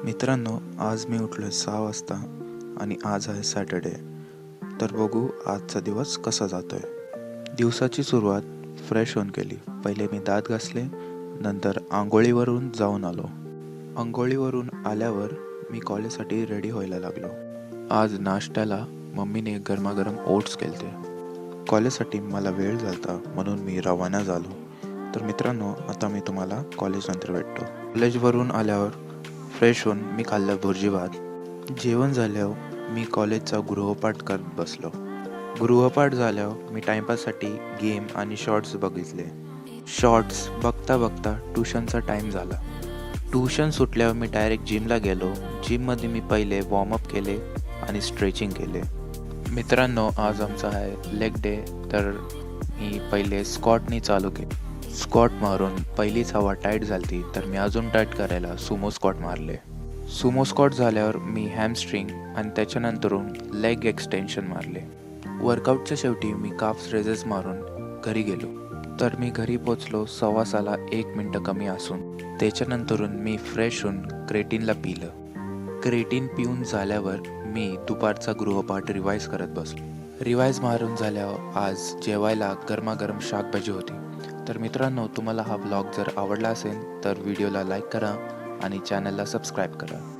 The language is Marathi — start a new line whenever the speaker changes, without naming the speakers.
मित्रांनो, आज मी उठलो 6 वाजता आणि आज आहे सॅटर्डे. तर बघू आजचा दिवस कसा जातोय. दिवसाची सुरुवात फ्रेश होऊन केली. पहिले मी दात घासले, नंतर आंघोळीवरून जाऊन आलो. आंघोळीवरून आल्यावर मी कॉलेजसाठी रेडी व्हायला लागलो. आज नाश्त्याला मम्मीने गरमागरम ओट्स केलते. कॉलेजसाठी मला वेळ झालता म्हणून मी रवाना झालो. तर मित्रांनो, आता मी तुम्हाला कॉलेजनंतर भेटतो. कॉलेजवरून आल्यावर फ्रेश होऊन मी खाल्लं भुर्जी भात. जेवण झाल्यावर मी कॉलेजचा गृहपाठ करत बसलो. गृहपाठ झाल्यावर मी टाइमपाससाठी गेम आणि शॉर्ट्स बघितले. शॉर्ट्स बघता बघता ट्युशनचा टाईम झाला. ट्युशन सुटल्यावर मी डायरेक्ट जिमला गेलो. जिममध्ये मी पहिले वॉर्मअप केले आणि स्ट्रेचिंग केले. मित्रांनो, आज आमचा आहे लेग डे. तर मी पहिले स्क्वॉटनी चालू केले. स्क्वॉट मारून पहिलीच हवा टाईट झाली तर मी अजून टाईट करायला सुमो स्क्वॉट मारले. सुमो स्क्वॉट झाल्यावर मी हॅमस्ट्रिंग आणि त्याच्यानंतरून लेग एक्सटेन्शन मारले. वर्कआउटच्या शेवटी मी काफ्स रेजेस मारून घरी गेलो. तर मी घरी पोचलो 6:15 1 मिनटं कमी असून. त्याच्यानंतरून मी फ्रेश होऊन क्रेटीनला पिलं. क्रेटीन पिऊन झाल्यावर मी दुपारचा गृहपाठ रिवाईज करत बसलो. रिवाईज मारून झाल्यावर आज जेवायला गरमागरम शाकभाजी होती. तर मित्रांनो, तुम्हाला हा ब्लॉग जर आवडला असेल तर व्हिडिओला लाईक करा आणि चॅनलला सबस्क्राईब करा.